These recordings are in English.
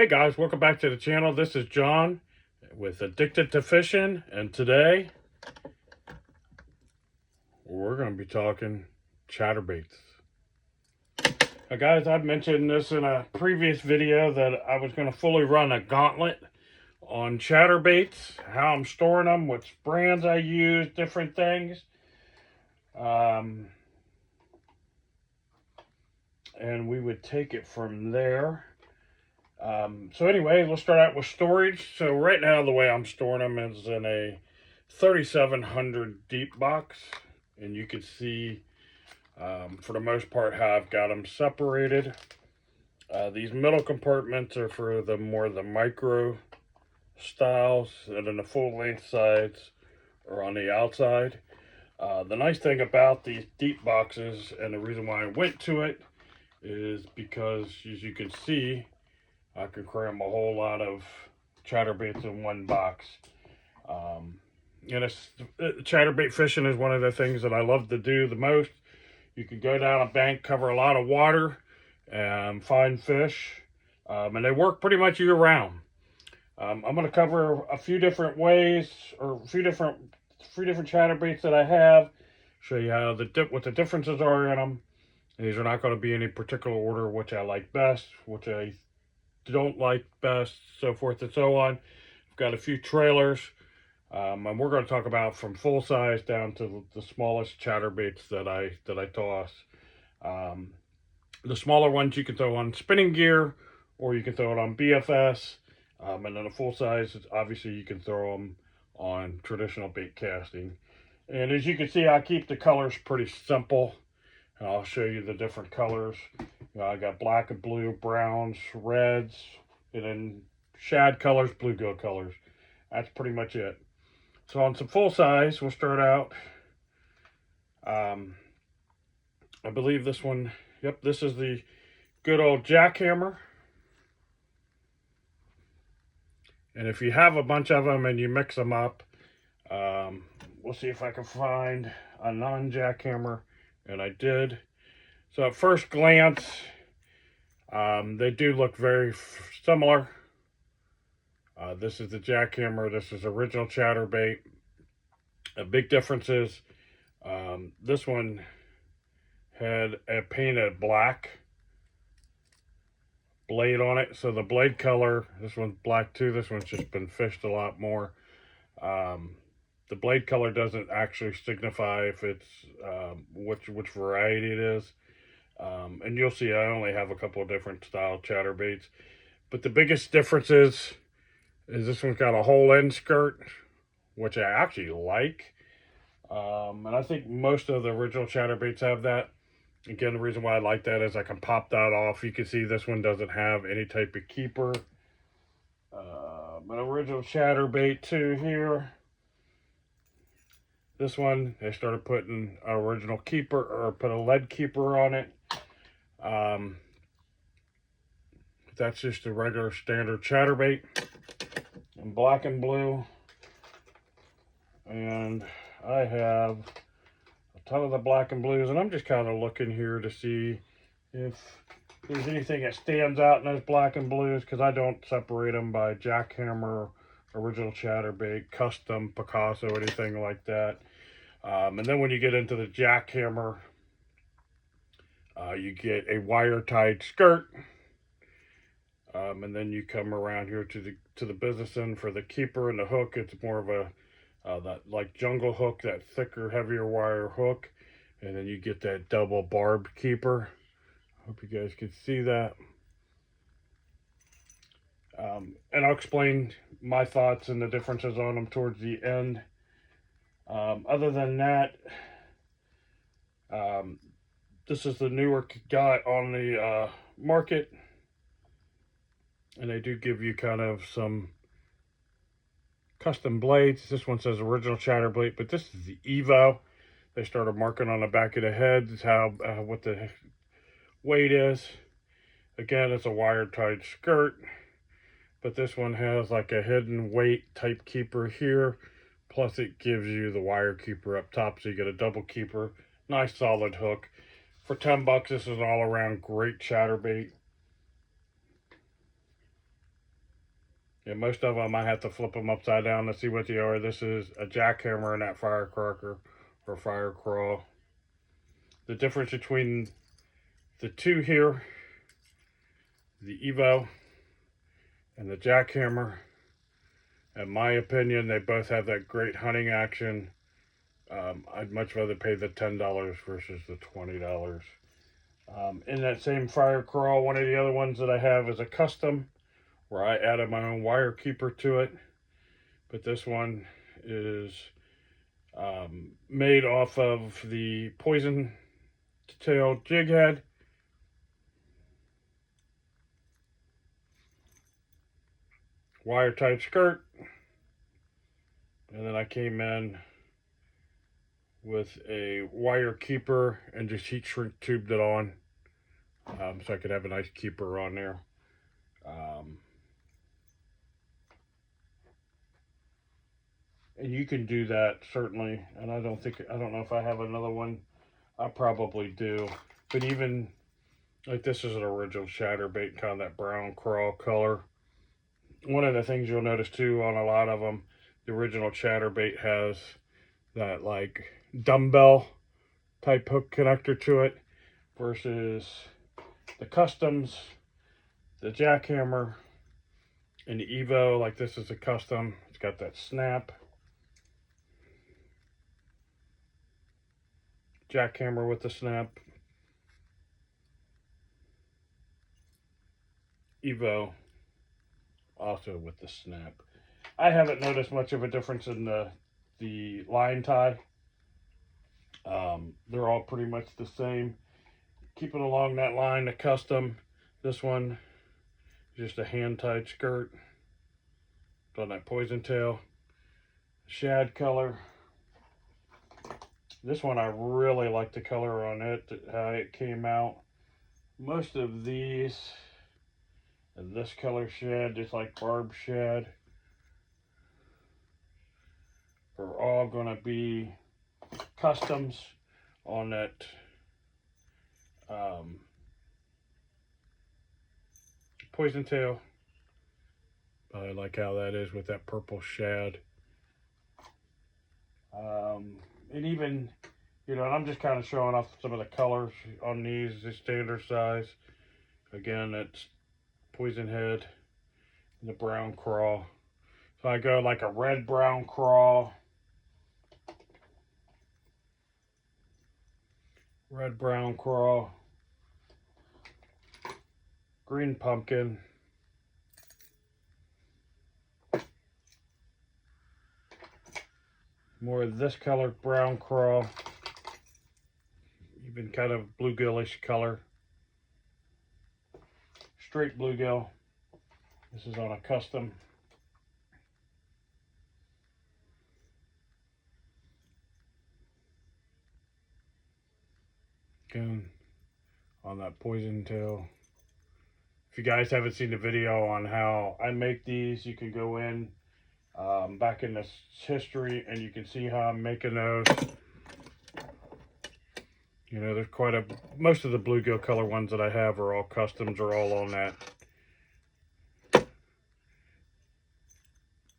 Hey guys, welcome back to the channel. This is John with Addicted to Fishing, and today we're going to be talking chatterbaits. Now guys, I've mentioned this in a previous video that I was going to fully run a gauntlet on chatterbaits, how I'm storing them, which brands I use, different things. And we would take it from there. So anyway, let's start out with storage. So right now the way I'm storing them is in a 3700 deep box, and you can see for the most part how I've got them separated. These middle compartments are for the micro styles, and then the full length sides are on the outside. The nice thing about these deep boxes, and the reason why I went to it, is because as you can see, I can cram a whole lot of chatterbaits in one box. Chatterbait fishing is one of the things that I love to do the most. You can go down a bank, cover a lot of water, and find fish. And they work pretty much year round. I'm going to cover a few different ways, or a few different chatterbaits that I have. Show you how what the differences are in them. These are not going to be any particular order, which I like best, which I don't like best, so forth and so on. I've got a few trailers, and we're going to talk about from full size down to the smallest chatterbaits that I toss. The smaller ones you can throw on spinning gear, or you can throw it on BFS, and then the full size, obviously you can throw them on traditional bait casting. And as you can see, I keep the colors pretty simple. And I'll show you the different colors. I got black and blue, browns, reds, and then shad colors, bluegill colors. That's pretty much it. So on some full size, we'll start out. I believe this one, yep, this is the good old jackhammer. And if you have a bunch of them and you mix them up, we'll see if I can find a non-jackhammer. And I did. So at first glance, they do look very similar. This is the jackhammer. This is original chatterbait. A big difference is this one had a painted black blade on it. So the blade color, this one's black too. This one's just been fished a lot more. The blade color doesn't actually signify if it's which variety it is. And you'll see I only have a couple of different style chatterbaits. But the biggest difference is this one's got a whole end skirt, which I actually like. And I think most of the original chatterbaits have that. Again, the reason why I like that is I can pop that off. You can see this one doesn't have any type of keeper. An original chatterbait too here. This one, they started putting an original keeper, or put a lead keeper on it. That's just a regular standard chatterbait in black and blue. And I have a ton of the black and blues, and I'm just kind of looking here to see if there's anything that stands out in those black and blues, because I don't separate them by jackhammer, original chatterbait, custom, Picasso, anything like that. And then when you get into the jackhammer, you get a wire-tied skirt. And then you come around here to the business end for the keeper and the hook. It's more of a that like jungle hook, that thicker, heavier wire hook. And then you get that double barbed keeper. Hope you guys can see that. And I'll explain my thoughts and the differences on them towards the end. Other than that, this is the newer guy on the market, and they do give you kind of some custom blades. This one says original chatterbait, but this is the Evo. They started marking on the back of the head. It's how what the weight is. Again, it's a wire-tied skirt, but this one has like a hidden weight type keeper here. Plus it gives you the wire keeper up top, so you get a double keeper. Nice solid hook. For 10 bucks, this is an all around great chatterbait. Yeah, most of them I have to flip them upside down to see what they are. This is a jackhammer and that firecracker or fire crawl. The difference between the two here, the Evo and the jackhammer, in my opinion, they both have that great hunting action. I'd much rather pay the $10 versus the $20. In that same fire crawl, one of the other ones that I have is a custom where I added my own wire keeper to it. But this one is made off of the poison tail jig head. Wire tight skirt. And then I came in with a wire keeper and just heat shrink tubed it on. So I could have a nice keeper on there. And you can do that certainly. And I don't know if I have another one. I probably do. But even like this is an original chatterbait, kind of that brown crawl color. One of the things you'll notice too on a lot of them, the original chatterbait has that like dumbbell type hook connector to it versus the customs, the jackhammer, and the Evo. Like this is a custom. It's got that snap. Jackhammer with the snap. Evo also with the snap. I haven't noticed much of a difference in the line tie. They're all pretty much the same. Keeping along that line, the custom, this one just a hand tied skirt. It's on that poison tail. Shad color. This one I really like the color on it, how it came out. Most of these and this color shad, just like barb shad, are all gonna be customs on that poison tail. I like how that is with that purple shad. And even, you know, and I'm just kind of showing off some of the colors on these, the standard size. Again, it's poison head and the brown crawl. So I go like a red brown crawl, red brown crawl, green pumpkin, more of this color brown crawl, even kind of bluegill-ish color, straight bluegill. This is on a custom. Again, on that poison tail. If you guys haven't seen the video on how I make these, you can go in back in this history and you can see how I'm making those. You know, there's quite a, most of the bluegill color ones that I have are all customs, are all on that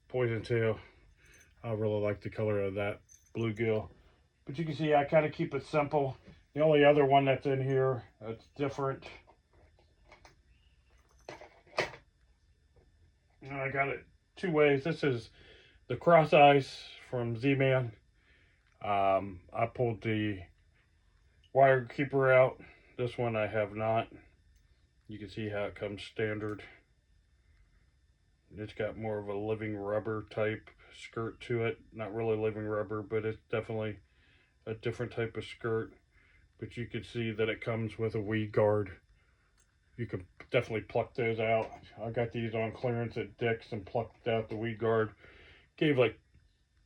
poison tail. I really like the color of that bluegill. But you can see I kind of keep it simple. The only other one that's in here that's different, and I got it two ways. This is the cross eyes from Z-Man. I pulled the wire keeper out. This one I have not. You can see how it comes standard. It's got more of a living rubber type skirt to it. Not really living rubber, but it's definitely a different type of skirt. But you can see that it comes with a weed guard. You can definitely pluck those out. I got these on clearance at Dick's and plucked out the weed guard. Gave like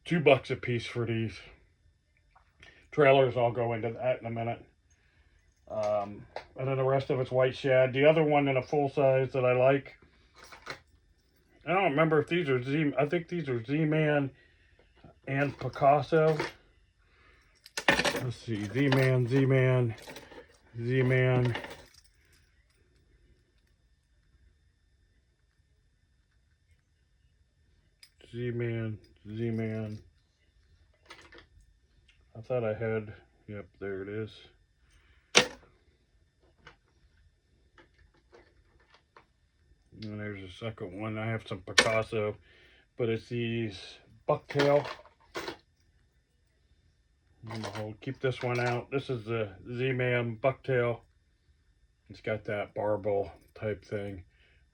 $2 a piece for these. Trailers, I'll go into that in a minute. And then the rest of it's white shad. The other one in a full size that I like, I don't remember if these are I think these are Z-Man and Picasso. Let's see, Z-Man, Z-Man, Z-Man. Z-Man, Z-Man. I thought I had, yep, there it is. And there's a second one. I have some Picasso, but it's these bucktail. I'm gonna keep this one out. This is the Z-Man bucktail. It's got that barbell type thing,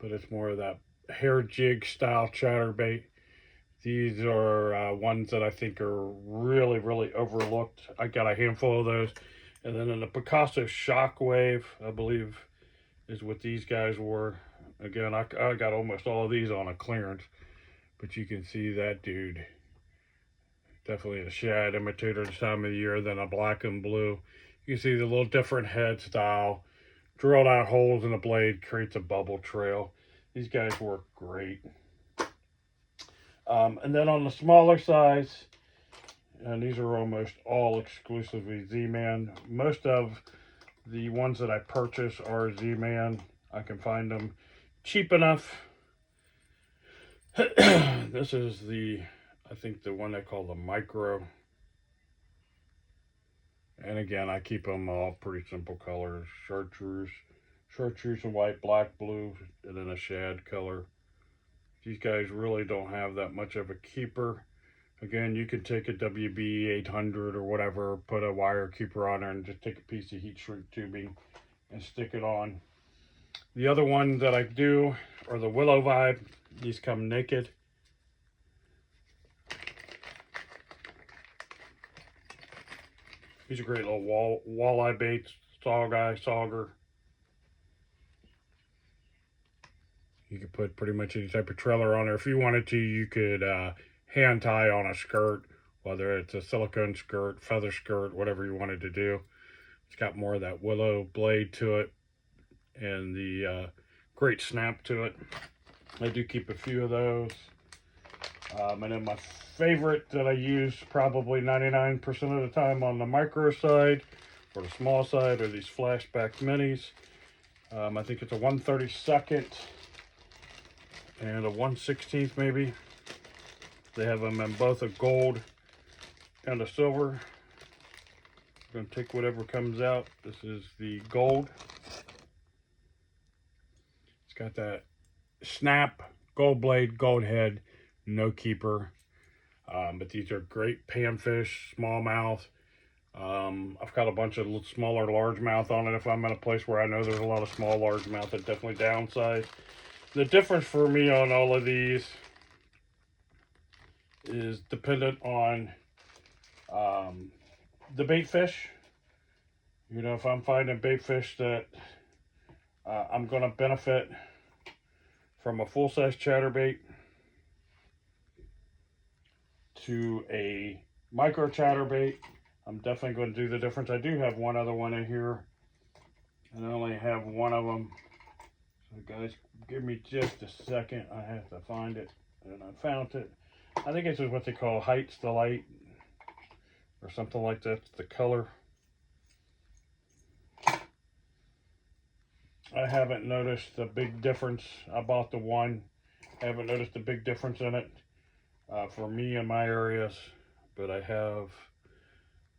but it's more of that hair jig style chatterbait. These are ones that I think are really, really overlooked. I got a handful of those. And then in the Picasso Shockwave, I believe, is what these guys were. Again, I got almost all of these on a clearance. But you can see that dude. Definitely a shad imitator this time of the year than a black and blue. You can see the little different head style. Drilled out holes in the blade, creates a bubble trail. These guys work great. And then on the smaller size, and these are almost all exclusively Z-Man. Most of the ones that I purchase are Z-Man. I can find them cheap enough. This is I think the one they call the Micro. And again, I keep them all pretty simple colors. Chartreuse and white, black, blue, and then a shad color. These guys really don't have that much of a keeper. Again, you can take a WB 800 or whatever, put a wire keeper on there, and just take a piece of heat shrink tubing and stick it on. The other one that I do are the Willow Vibe. These come naked. These are great little walleye baits, sauger. You could put pretty much any type of trailer on there. If you wanted to, you could hand tie on a skirt, whether it's a silicone skirt, feather skirt, whatever you wanted to do. It's got more of that willow blade to it and the great snap to it. I do keep a few of those. And then my favorite that I use probably 99% of the time on the micro side or the small side are these flashback minis. I think it's a 1/32 and a 1/16 maybe. They have them in both a gold and a silver. I'm going to take whatever comes out. This is the gold. It's got that snap, gold blade, gold head, no keeper. But these are great panfish, smallmouth. I've got a bunch of smaller largemouth on it if I'm in a place where I know there's a lot of small largemouth that definitely downsize. The difference for me on all of these is dependent on the bait fish. You know, if I'm finding bait fish that I'm going to benefit from a full-size chatterbait to a micro chatterbait, I'm definitely going to do the difference. I do have one other one in here, and I only have one of them. So guys, give me just a second. I have to find it, and I found it. I think this is what they call Heights Delight or something like that. It's the color. I haven't noticed the big difference. I bought the one. I haven't noticed a big difference in it for me in my areas, but I have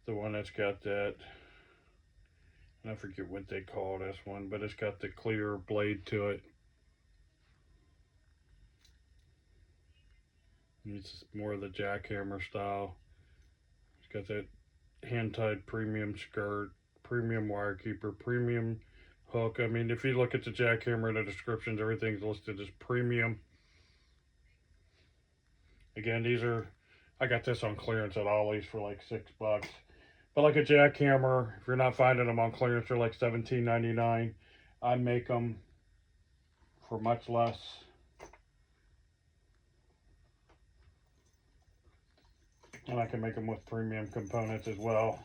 the one that's got that, and I forget what they call this one, but it's got the clear blade to it. It's more of the jackhammer style. It's got that hand-tied premium skirt, premium wire keeper, premium hook. I mean, if you look at the jackhammer in the descriptions, everything's listed as premium. Again, I got this on clearance at Ollie's for like $6. But like a jackhammer, if you're not finding them on clearance, they're like $17.99. I make them for much less. And I can make them with premium components as well.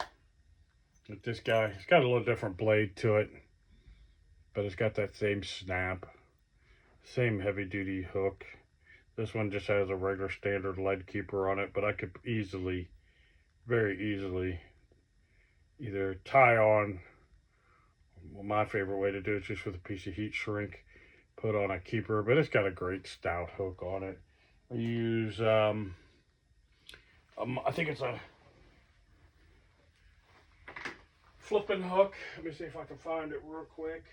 But this guy, it's got a little different blade to it, but it's got that same snap, same heavy duty hook. This one just has a regular standard lead keeper on it, but I could easily, very easily, either tie on, well, my favorite way to do it is just with a piece of heat shrink, put on a keeper, but it's got a great stout hook on it. I use, I think it's a flipping hook. Let me see if I can find it real quick.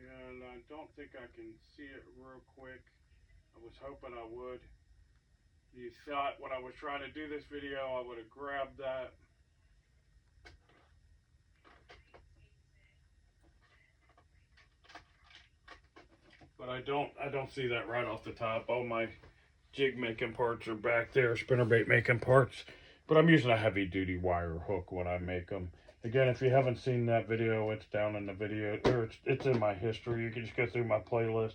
And I don't think I can see it real quick. I was hoping I would. You thought when I was trying to do this video, I would have grabbed that. But I don't see that right off the top. All my jig making parts are back there, spinnerbait making parts. But I'm using a heavy duty wire hook when I make them. Again, if you haven't seen that video, it's down in the video, or it's in my history. You can just go through my playlist.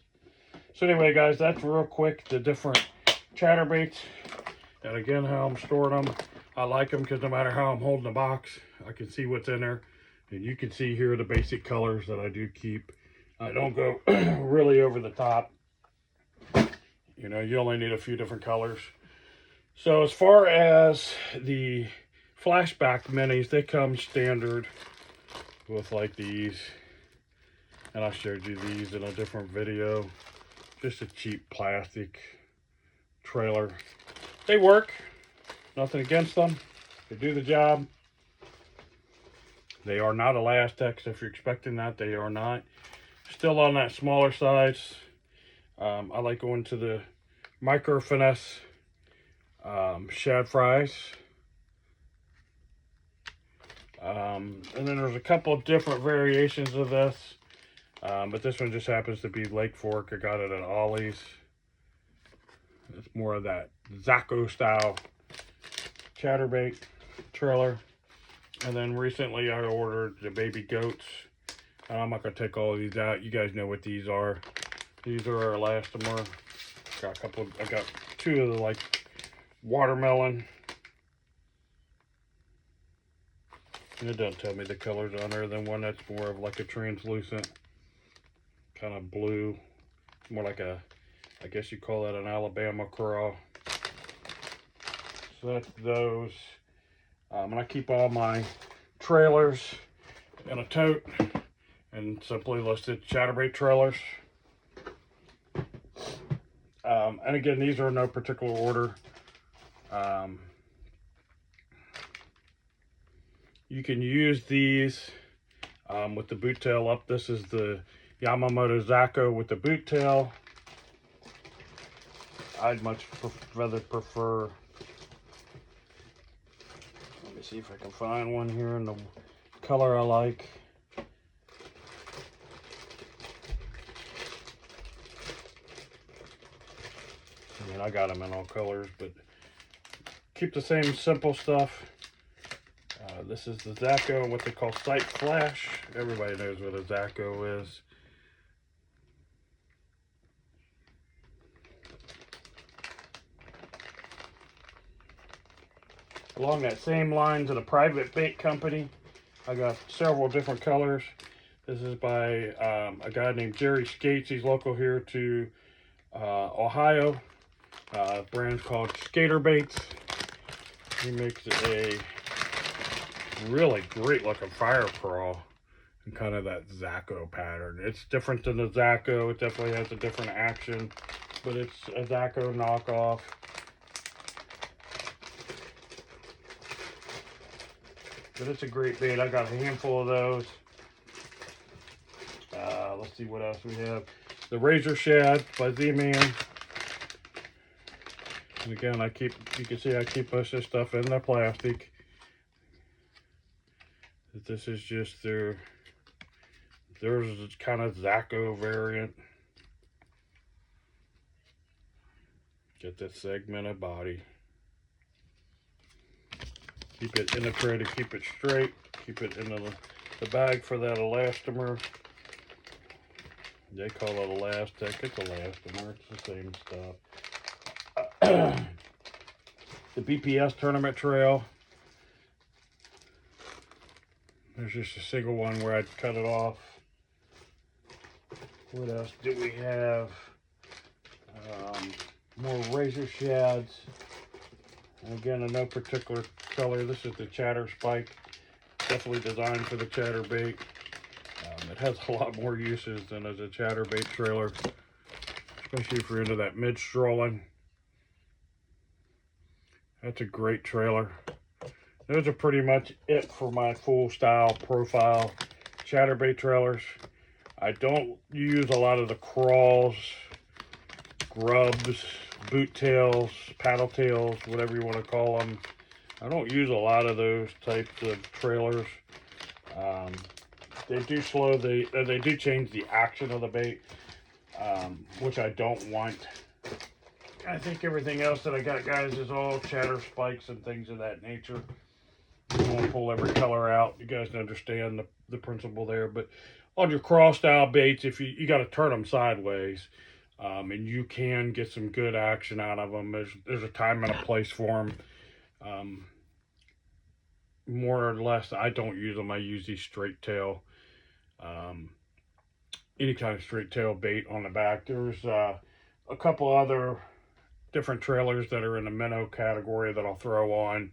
So anyway, guys, that's real quick, the different chatterbaits. And again, how I'm storing them. I like them because no matter how I'm holding the box, I can see what's in there. And you can see here the basic colors that I do keep. I don't go really over the top. You know, you only need a few different colors. So as far as the flashback minis, they come standard with like these. And I showed you these in a different video. Just a cheap plastic trailer. They work. Nothing against them. They do the job. They are not Elastex. If you're expecting that, they are not. Still on that smaller size. I like going to the micro finesse shad fries. And then there's a couple of different variations of this. But this one just happens to be Lake Fork. I got it at Ollie's. It's more of that Zaco style chatterbait trailer. And then recently I ordered the baby goats. I'm not going to take all of these out. You guys know what these are. These are our elastomer. I got two of the like watermelon. And it doesn't tell me the colors on there. Then one that's more of like a translucent kind of blue. More like a, I guess you call that an Alabama craw. So that's those. And I keep all my trailers in a tote and simply listed chatterbait trailers. And again, these are in no particular order. You can use these with the boot tail up. This is the Yamamoto Zaco with the boot tail. I'd much rather prefer, let me see if I can find one here in the color I like. I mean, I got them in all colors, but keep the same simple stuff. This is the Zaco, what they call Sight Flash. Everybody knows what a Zaco is. Along that same line to the Private Bait Company, I got several different colors. This is by a guy named Jerry Skates. He's local here to Ohio. Brand's called Skater Baits. He makes a really great looking fire crawl and kind of that Zaco pattern. It's different than the Zaco. It definitely has a different action, but it's a Zaco knockoff. But it's a great bait. I got a handful of those. Let's see what else we have. The Razor Shad by Z-Man. And again, you can see I keep most of this stuff in the plastic. This is just there's kind of Zaco variant. Get that segmented body. Keep it in the tray to keep it straight. Keep it in the bag for that elastomer. They call it Elastic. It's elastomer. It's the same stuff. The BPS tournament trail. There's just a single one where I'd cut it off. What else do we have? More razor shads. Again, in no particular color. This is the chatter spike. Definitely designed for the chatterbait. It has a lot more uses than as a chatterbait trailer, especially if you're into that mid-strolling. That's a great trailer. Those are pretty much it for my full style profile chatterbait trailers. I don't use a lot of the crawls, grubs, boot tails, paddle tails, whatever you want to call them. I don't use a lot of those types of trailers. They do they do change the action of the bait, which I don't want. I think everything else that I got, guys, is all chatter spikes and things of that nature. You won't pull every color out. You guys understand the principle there. But on your crawl style baits, if you got to turn them sideways, and you can get some good action out of them. There's a time and a place for them. More or less, I don't use them. I use these straight tail, any kind of straight tail bait on the back. There's a couple other different trailers that are in the minnow category that I'll throw on,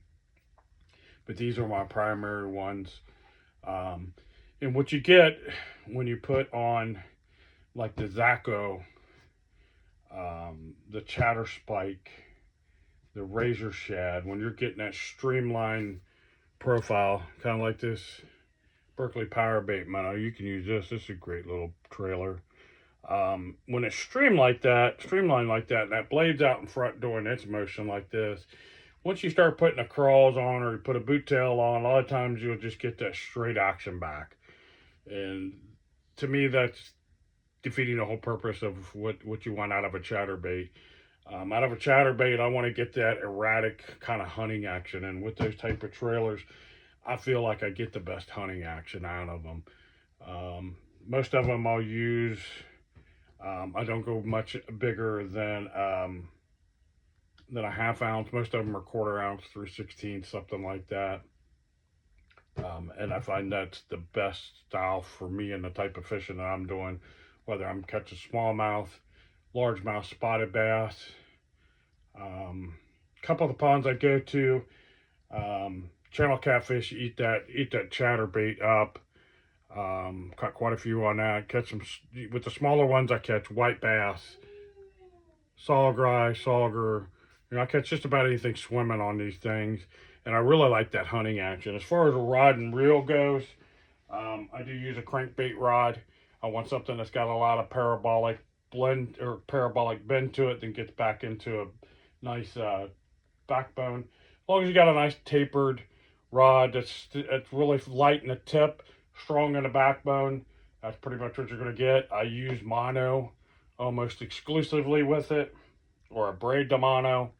but these are my primary ones. And what you get when you put on like the Zaco, the chatter spike, the razor shad, when you're getting that streamlined profile, kind of like this Berkeley Power Bait minnow, you can use this. This is a great little trailer. When it's streamlined like that, and that blade's out in front doing its motion like this, once you start putting the crawls on or you put a boot tail on, a lot of times you'll just get that straight action back. And to me, that's defeating the whole purpose of what you want out of a chatterbait. Out of a chatterbait, I want to get that erratic kind of hunting action. And with those type of trailers, I feel like I get the best hunting action out of them. Most of them I'll use. I don't go much bigger than a half ounce. Most of them are quarter ounce, 3/16, something like that. And I find that's the best style for me and the type of fishing that I'm doing, whether I'm catching smallmouth, largemouth, spotted bass. A couple of the ponds I go to, channel catfish eat that chatterbait up. Caught quite a few on that. Catch some with the smaller ones. I catch white bass, sawgry, sauger. I catch just about anything swimming on these things, and I really like that hunting action. As far as a rod and reel goes, I do use a crankbait rod. I want something that's got a lot of parabolic bend to it, then gets back into a nice backbone. As long as you got a nice tapered rod that's really light in the tip, strong in the backbone, that's pretty much what you're going to get. I use mono almost exclusively with it, or a braid to mono.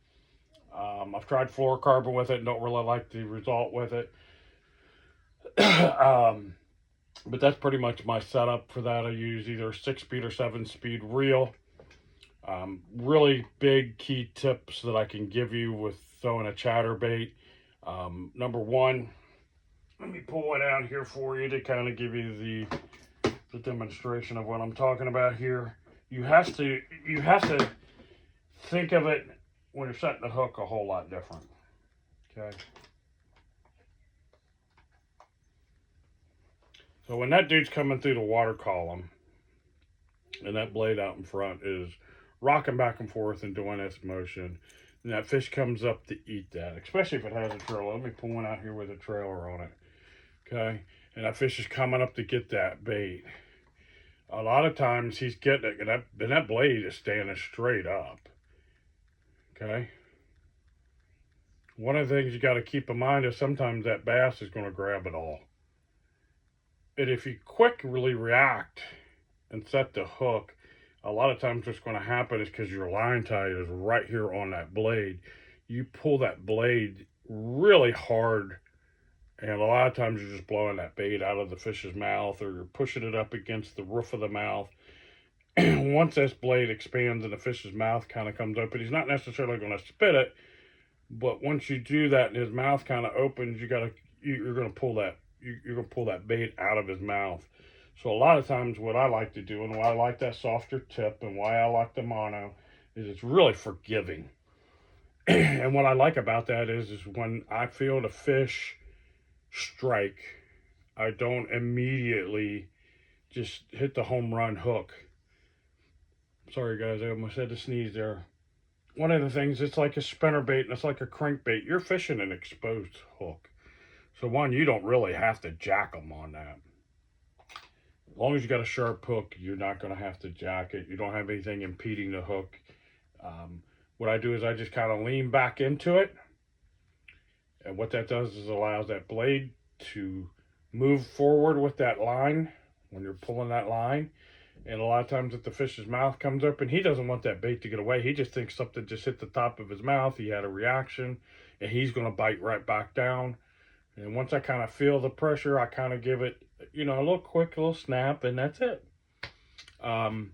I've tried fluorocarbon with it and don't really like the result with it. But that's pretty much my setup for that. I use either a 6-speed or 7-speed reel. Really big key tips that I can give you with throwing a chatterbait. Number one, let me pull it out here for you to kind of give you the demonstration of what I'm talking about here. You have to think of it when you're setting the hook a whole lot different. Okay. So when that dude's coming through the water column and that blade out in front is rocking back and forth and doing its motion, and that fish comes up to eat that, especially if it has a trailer. Let me pull one out here with a trailer on it. Okay. And that fish is coming up to get that bait. A lot of times he's getting it, and that blade is standing straight up. Okay. One of the things you got to keep in mind is sometimes that bass is going to grab it all. And if you quickly react and set the hook, a lot of times what's going to happen is because your line tie is right here on that blade, you pull that blade really hard, and a lot of times you're just blowing that bait out of the fish's mouth, or you're pushing it up against the roof of the mouth. Once this blade expands and the fish's mouth kind of comes open, he's not necessarily going to spit it, but once you do that and his mouth kind of opens, you're going to pull that bait out of his mouth. So a lot of times what I like to do, and why I like that softer tip and why I like the mono, is it's really forgiving. And what I like about that is when I feel the fish strike, I don't immediately just hit the home run hook. Sorry guys, I almost had to sneeze there. One of the things, it's like a spinnerbait and it's like a crankbait. You're fishing an exposed hook. So one, you don't really have to jack them on that. As long as you got a sharp hook, you're not going to have to jack it. You don't have anything impeding the hook. What I do is I just kind of lean back into it. And what that does is allows that blade to move forward with that line when you're pulling that line. And a lot of times if the fish's mouth comes open, he doesn't want that bait to get away. He just thinks something just hit the top of his mouth. He had a reaction, and he's going to bite right back down. And once I kind of feel the pressure, I kind of give it, a little quick little snap, and that's it. And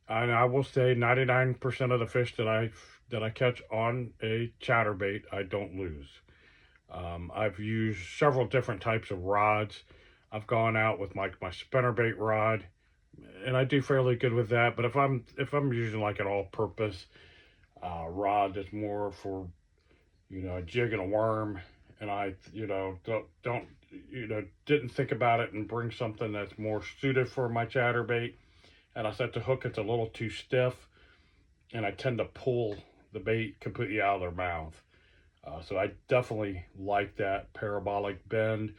I will say 99% of the fish that I catch on a chatterbait, I don't lose. I've used several different types of rods. I've gone out with my spinnerbait rod, and I do fairly good with that. But if I'm using like an all-purpose rod that's more for a jig and a worm, and I didn't think about it and bring something that's more suited for my chatterbait, and I set the hook, it's a little too stiff, and I tend to pull the bait completely out of their mouth. So I definitely like that parabolic bend,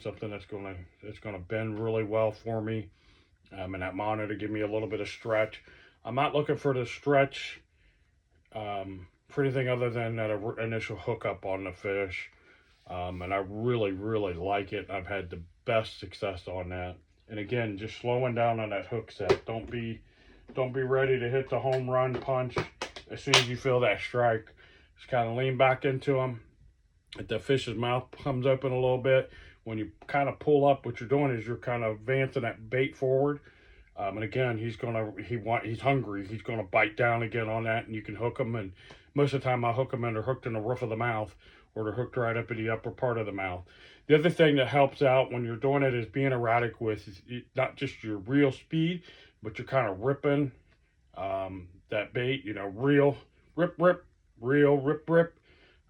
something that's gonna bend really well for me. And that monitor give me a little bit of stretch. I'm not looking for the stretch for anything other than that initial hookup on the fish. And I really, really like it. I've had the best success on that. And again, just slowing down on that hook set. Don't be ready to hit the home run punch as soon as you feel that strike. Just kind of lean back into them. If the fish's mouth comes open a little bit, when you kind of pull up, what you're doing is you're kind of advancing that bait forward. And again, he's hungry. He's gonna bite down again on that, and you can hook him. And most of the time, I hook them and they're hooked in the roof of the mouth, or they're hooked right up in the upper part of the mouth. The other thing that helps out when you're doing it is being erratic with not just your reel speed, but you're kind of ripping that bait. Reel, rip, rip, reel, rip, rip.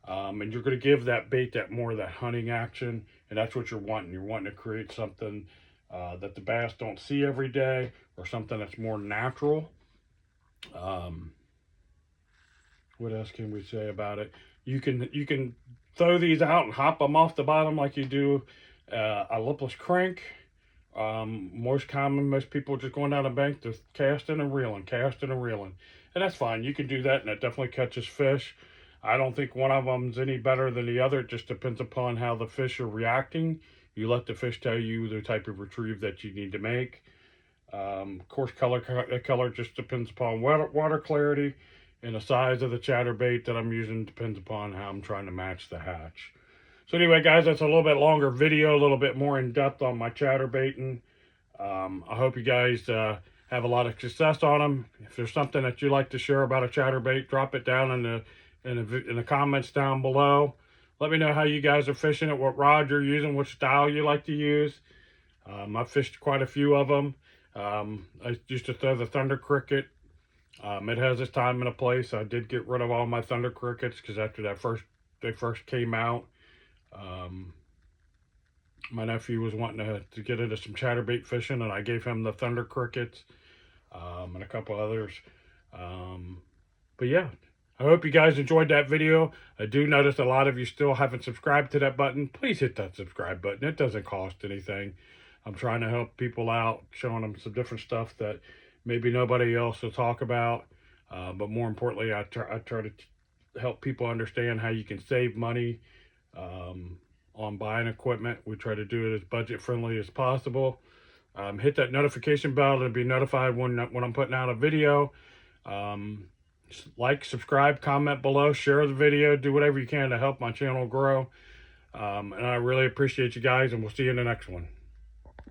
And you're going to give that bait that hunting action, and that's what you're wanting. You're wanting to create something that the bass don't see every day, or something that's more natural. What else can we say about it? You can throw these out and hop them off the bottom like you do a lipless crank. Most people just going down the bank, they're casting and reeling, and that's fine. You can do that, and it definitely catches fish. I don't think one of them's any better than the other. It just depends upon how the fish are reacting. You let the fish tell you the type of retrieve that you need to make. Of course, color just depends upon water clarity, and the size of the chatterbait that I'm using depends upon how I'm trying to match the hatch. So anyway, guys, that's a little bit longer video, a little bit more in depth on my chatterbaiting. I hope you guys have a lot of success on them. If there's something that you'd like to share about a chatterbait, drop it down in the comments down below. Let me know how you guys are fishing it, what rod you're using, what style you like to use. I've fished quite a few of them. I used to throw the Thunder Cricket. It has its time and a place. I did get rid of all my Thunder Crickets because after they first came out, my nephew was wanting to get into some chatterbait fishing, and I gave him the Thunder Crickets and a couple others. But yeah, I hope you guys enjoyed that video. I do notice a lot of you still haven't subscribed to that button. Please hit that subscribe button. It doesn't cost anything. I'm trying to help people out, showing them some different stuff that maybe nobody else will talk about. But more importantly, I try to help people understand how you can save money on buying equipment. We try to do it as budget friendly as possible. Hit that notification bell to be notified when I'm putting out a video. Like, subscribe, comment below, share the video, do whatever you can to help my channel grow. And I really appreciate you guys, and we'll see you in the next one.